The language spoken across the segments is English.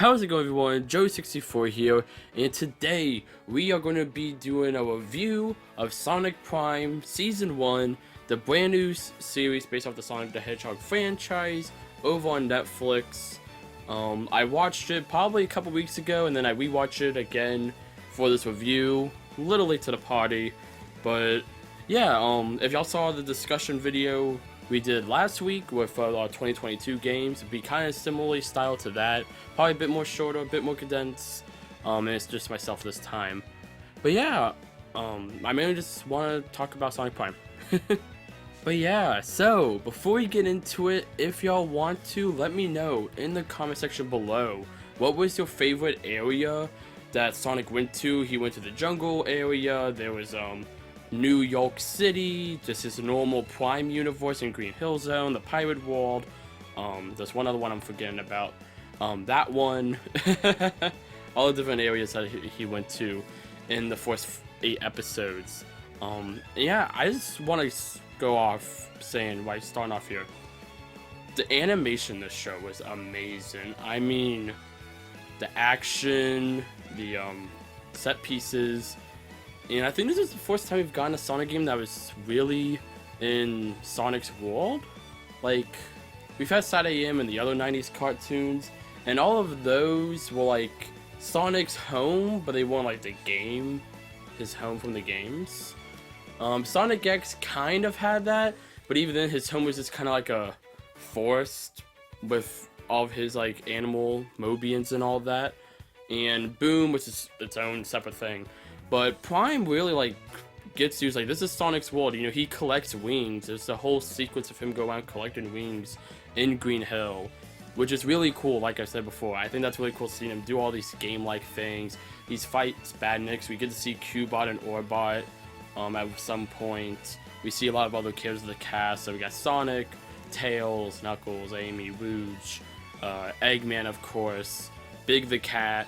How's it going, everyone? Joe64 here, and today we are going to be doing a review of Sonic Prime Season 1, the brand new series based off the Sonic the Hedgehog franchise over on Netflix. I watched it probably a couple weeks ago, and then I rewatched it again for this review, a little late to the party, but yeah, if y'all saw the discussion video we did last week with our 2022 games, it'd be kind of similarly styled to that, probably a bit more shorter, a bit more condensed, and it's just myself this time. But yeah, I mainly just want to talk about Sonic Prime. But yeah, so before we get into it, if y'all want to, let me know in the comment section below, what was your favorite area that Sonic went to? He went to the jungle area, there was New York City, just his normal Prime universe in Green Hill Zone, the Pirate World, there's one other one I'm forgetting about, that one, all the different areas that he went to in the first 8 episodes. Yeah, I just want to go off saying, like, starting off here, the animation in this show was amazing. I mean, the action, the set pieces, and I think this is the first time we've gotten a Sonic game that was really in Sonic's world. Like, we've had Sat AM and the other 90s cartoons, and all of those were like Sonic's home, but they weren't like the game, his home from the games. Sonic X kind of had that, but even then his home was just kind of like a forest with all of his like animal Mobians and all that, and Boom, which is its own separate thing. But Prime really like gets used, like, this is Sonic's world, you know, he collects wings. There's a whole sequence of him go around collecting wings in Green Hill, which is really cool. Like I said before, I think that's really cool seeing him do all these game-like things. He fights Badniks, we get to see Cubot and Orbot at some point. We see a lot of other characters of the cast, so we got Sonic, Tails, Knuckles, Amy, Rouge, Eggman, of course, Big the Cat.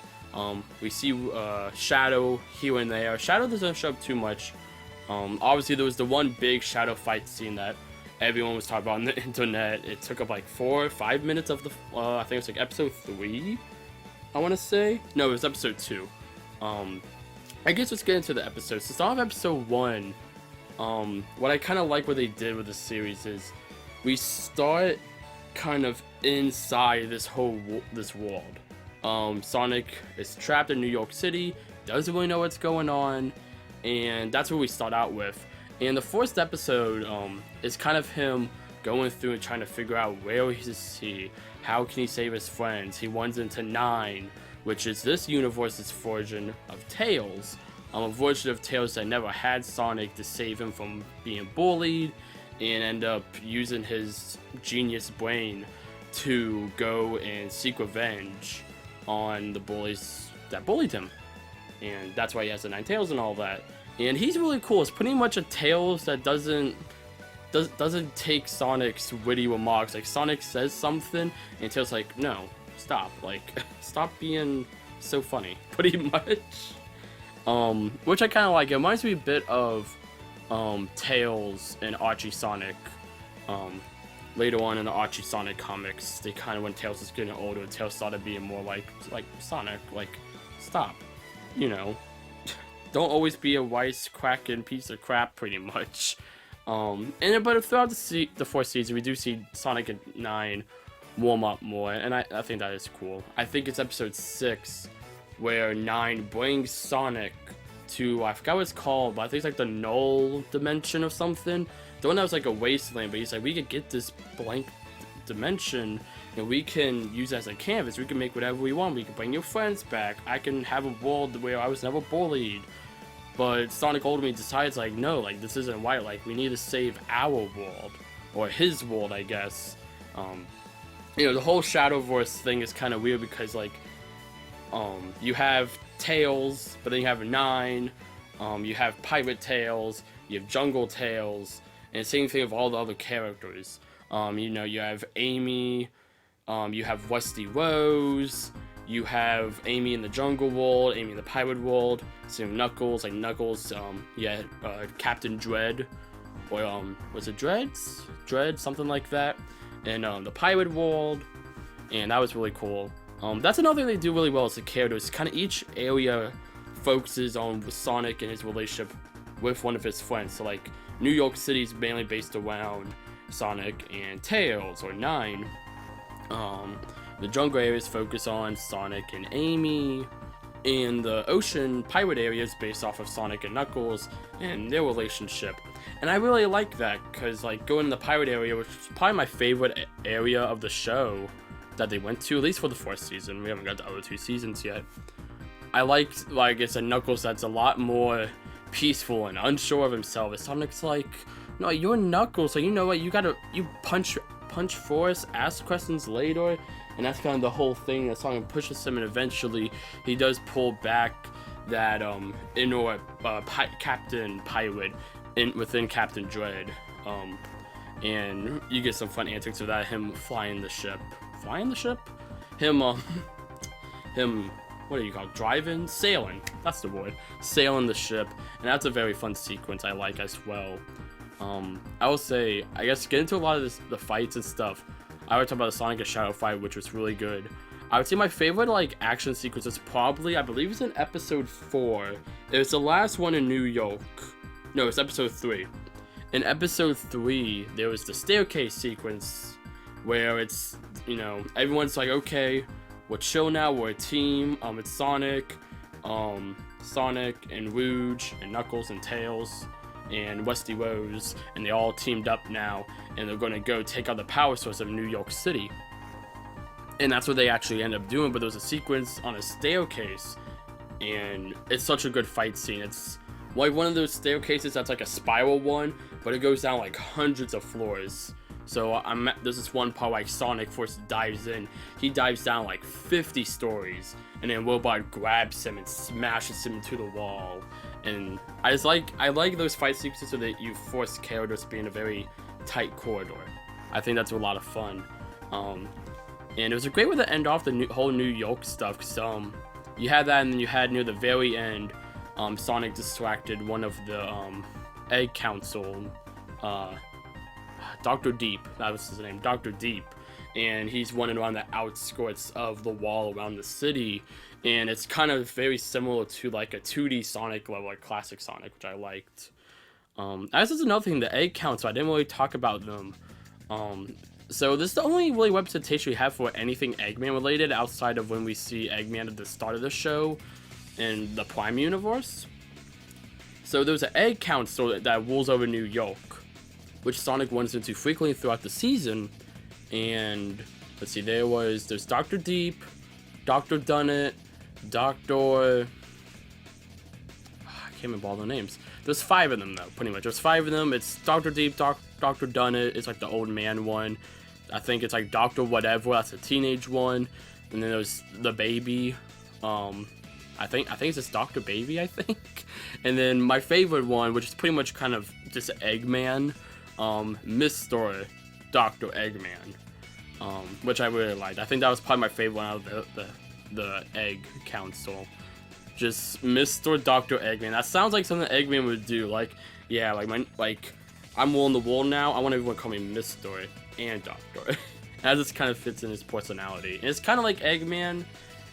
We see Shadow here and there. Shadow doesn't show up too much. Obviously there was the one big Shadow fight scene that everyone was talking about on the internet. It took up like 4 or 5 minutes of the, I think it was like episode 3, I want to say. No, it was episode 2. I guess let's get into the episodes. So start off episode 1. What I kind of like what they did with the series is we start kind of inside this world. Sonic is trapped in New York City, doesn't really know what's going on, and that's where we start out with. And the first episode is kind of him going through and trying to figure out where is he, how can he save his friends. He runs into 9, which is this universe's version of Tails, a version of Tails that never had Sonic to save him from being bullied, and end up using his genius brain to go and seek revenge on the bullies that bullied him, and that's why he has the 9 tails and all that. And he's really cool. It's pretty much a Tails that doesn't take Sonic's witty remarks. Like, Sonic says something and Tails like, no, stop, like, stop being so funny, pretty much. Which I kind of like. It reminds me a bit of Tails and Archie Sonic. Later on in the Archie Sonic comics, they kind of, when Tails was getting older, Tails started being more like Sonic, like, stop, you know, don't always be a wisecracking piece of crap, pretty much. But throughout the 4th season, we do see Sonic and 9 warm up more, and I think that is cool. I think it's episode 6 where 9 brings Sonic to, I forgot what it's called, but I think it's like the null dimension or something. The one that was like a wasteland, but he's like, we could get this blank dimension and we can use it as a canvas. We can make whatever we want. We can bring your friends back. I can have a world where I was never bullied. But Sonic ultimately decides, like, no, like, this isn't right. Like, we need to save our world, or his world, I guess. You know, the whole Shadowverse thing is kind of weird because, like, you have Tails, but then you have 9. You have Pirate Tails. You have Jungle Tails. And same thing with all the other characters. You know, you have Amy, you have Rusty Rose, you have Amy in the Jungle World, Amy in the Pirate World, same with Knuckles, like Knuckles, yeah, Captain Dread, or, was it Dreads? Dread, something like that, and, the Pirate World, and that was really cool. That's another thing they do really well as the characters. Kind of each area focuses on Sonic and his relationship with one of his friends. So like New York City is mainly based around Sonic and Tails, or Nine. The jungle areas focus on Sonic and Amy, and the ocean pirate area is based off of Sonic and Knuckles and their relationship. And I really like that, because like going in the pirate area, which is probably my favorite area of the show that they went to, at least for the fourth season. We haven't got the other 2 seasons yet. I liked, like it's a Knuckles that's a lot more peaceful and unsure of himself. And Sonic's like, no, you're Knuckles, so you know what, you punch first, ask questions later. And that's kind of the whole thing that Sonic pushes him, and eventually he does pull back that inner Captain Pirate within Captain Dread. And you get some fun antics with that, him flying the ship. Him, what do you call it? Driving? Sailing. That's the word. Sailing the ship. And that's a very fun sequence I like as well. I will say, I guess, get into a lot of the fights and stuff. I would talk about the Sonic and Shadow fight, which was really good. I would say my favorite, like, action sequence is probably, I believe it's in episode 4. It was the last one in New York. No, it's episode 3. In episode 3, there was the staircase sequence where it's, you know, everyone's like, okay, we're chill now, we're a team. It's Sonic and Rouge and Knuckles and Tails and Westy Rose, and they all teamed up now, and they're gonna go take out the power source of New York City. And that's what they actually end up doing. But there was a sequence on a staircase, and it's such a good fight scene. It's like one of those staircases that's like a spiral one, but it goes down like hundreds of floors. So there's this one part like Sonic first dives in. He dives down like 50 stories, and then Robot grabs him and smashes him into the wall. And I like those fight sequences so that you force characters to be in a very tight corridor. I think that's a lot of fun. And it was a great way to end off the whole New York stuff, because you had that, and then you had near the very end, Sonic distracted one of the Egg Council, Dr. Deep, that was his name, Dr. Deep, and he's running around the outskirts of the wall around the city, and it's kind of very similar to like a 2D Sonic level, like classic Sonic, which I liked. As is another thing, the Egg Council, I didn't really talk about them. So this is the only really representation we have for anything Eggman related, outside of when we see Eggman at the start of the show in the Prime universe. So there's an Egg Council that rules over New York, which Sonic runs into frequently throughout the season. And let's see, there's Dr. Deep, Dr. Dunnett, I can't remember all the names. There's 5 of them though, pretty much. There's 5 of them. It's Dr. Deep, Dr. Dunnett, it's like the old man one. I think it's like Dr. Whatever, that's a teenage one. And then there's the baby. I think it's just Dr. Baby, I think. And then my favorite one, which is pretty much kind of just Eggman, Mr. Dr. Eggman, which I really liked. I think that was probably my favorite one out of the Egg Council. Just Mr. Dr. Eggman. That sounds like something Eggman would do. Like, yeah, I'm willing the wool now. I want everyone to call me Mr. and Doctor. That just kind of fits in his personality. And it's kind of like Eggman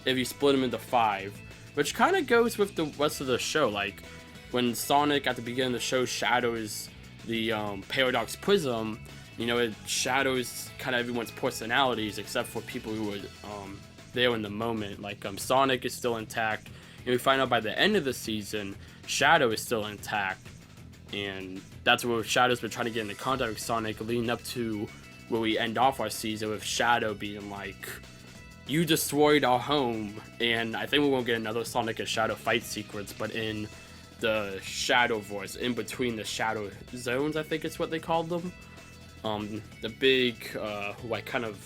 if you split him into 5, which kind of goes with the rest of the show. Like, when Sonic, at the beginning of the show, shadows the Paradox Prism, you know, it shadows kind of everyone's personalities except for people who were there in the moment. Like, Sonic is still intact, and we find out by the end of the season, Shadow is still intact. And that's where Shadow's been trying to get into contact with Sonic, leading up to where we end off our season with Shadow being like, you destroyed our home. And I think we won't get another Sonic and Shadow fight sequence, but in the Shadowverse, in between the Shadow Zones, I think it's what they called them. The big, like, kind of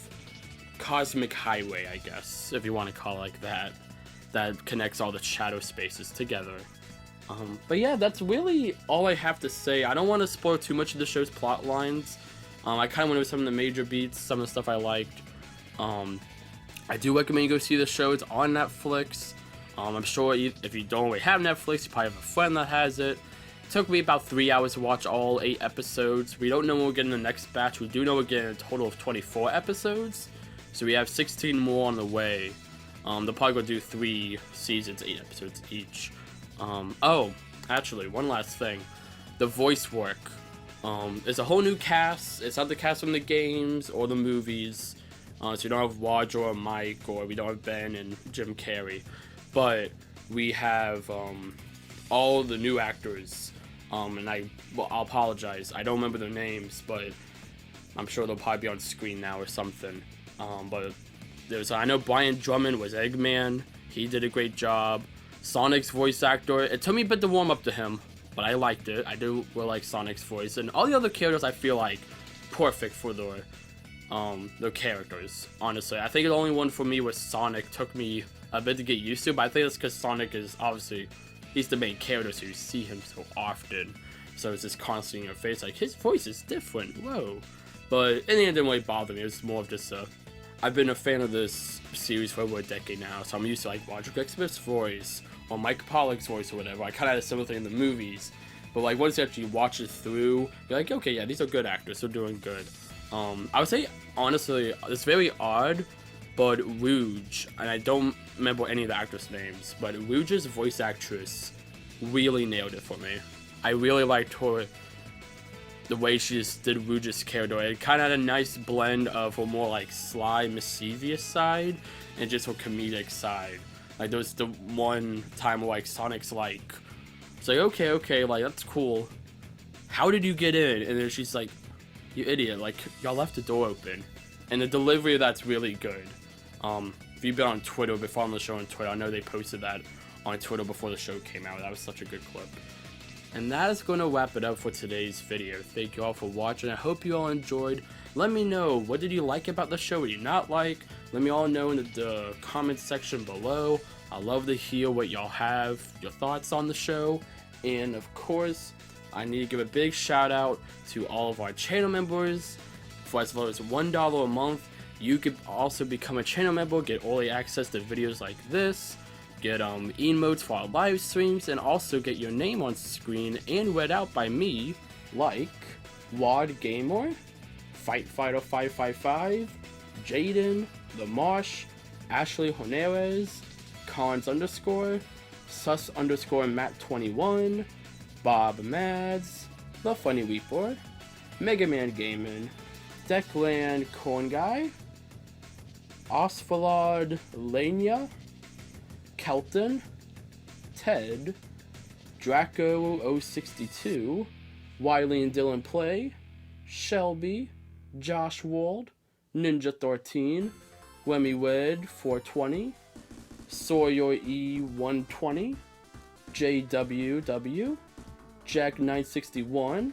cosmic highway, I guess, if you want to call it like that, that connects all the shadow spaces together. But yeah, that's really all I have to say. I don't want to spoil too much of the show's plot lines. I kind of went over some of the major beats, some of the stuff I liked. I do recommend you go see the show. It's on Netflix. I'm sure if you don't already have Netflix, you probably have a friend that has it. It took me about 3 hours to watch all 8 episodes. We don't know when we're getting the next batch. We do know we're getting a total of 24 episodes. So we have 16 more on the way. They'll probably go do 3 seasons, 8 episodes each. Oh, actually, one last thing. The voice work. It's a whole new cast. It's not the cast from the games or the movies. So you don't have Roger or Mike, or we don't have Ben and Jim Carrey. But we have all the new actors. And I'll apologize. I don't remember their names, but I'm sure they'll probably be on screen now or something. But I know Brian Drummond was Eggman. He did a great job. Sonic's voice actor. It took me a bit to warm up to him, but I liked it. I do really like Sonic's voice, and all the other characters I feel like perfect for their characters. Honestly, I think the only one for me was Sonic. Took me a bit to get used to, but I think that's because Sonic is obviously he's the main character, so you see him so often. So it's just constantly in your face, like his voice is different. Whoa! But in the end, it didn't really bother me. It was more of just I've been a fan of this series for over a decade now, so I'm used to like Roger Craig Smith's voice or Mike Pollock's voice or whatever. I kind of had a similar thing in the movies, but like once you actually watch it through, you're like, okay, yeah, these are good actors, they're doing good. I would say honestly, it's very odd, but Rouge, and I don't remember any of the actors' names, but Rouge's voice actress really nailed it for me. I really liked her. The way she just did Rouge's character, it kind of had a nice blend of her more like sly, mischievous side and just her comedic side. Like there was the one time where like Sonic's like, it's like okay, like that's cool. How did you get in? And then she's like, you idiot! Like y'all left the door open. And the delivery of that's really good. If you've been on Twitter before on the show on Twitter, I know they posted that on Twitter before the show came out. That was such a good clip. And that is going to wrap it up for today's video. Thank you all for watching. I hope you all enjoyed. Let me know, what did you like about the show? What did you not like? Let me all know in the comments section below. I love to hear what y'all have, your thoughts on the show. And of course, I need to give a big shout out to all of our channel members. For as low as $1 a month, you could also become a channel member, get early access to videos like this, get emotes for our live streams, and also get your name on screen and read out by me, like Wad Gamer, Fight Fighter 555, Jaden, The Marsh, Ashley Honeres, Cons _ Sus _ Matt 21, Bob Mads, The Funny Weeper, Mega Man Gaming, Declan Corn Guy, Osvalod Lania, Kelton, Ted, Draco062, Wiley and Dylan Play, Shelby, Josh Wald, Ninja13, Wemmy Wed 420, Sawyer E120, JWW, Jack961,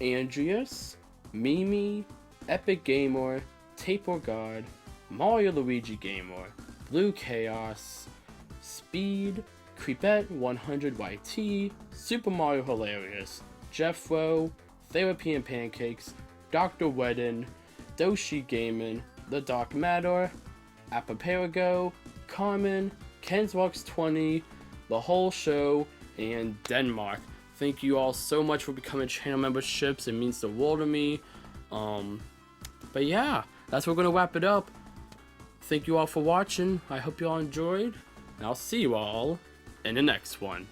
Andreas, Mimi, Epic Gamer, Taper God, Mario Luigi Gamer, Blue Chaos, Speed, Creepette 100YT, Super Mario Hilarious, Jeffro, Therapy and Pancakes, Dr. Wedden, Doshi Gamin, The Dark Matter, Apaparago, Carmen, Kenswalks20, The Whole Show, and Denmark. Thank you all so much for becoming channel memberships. It means the world to me. But yeah, that's where we're going to wrap it up. Thank you all for watching. I hope you all enjoyed. And I'll see you all in the next one.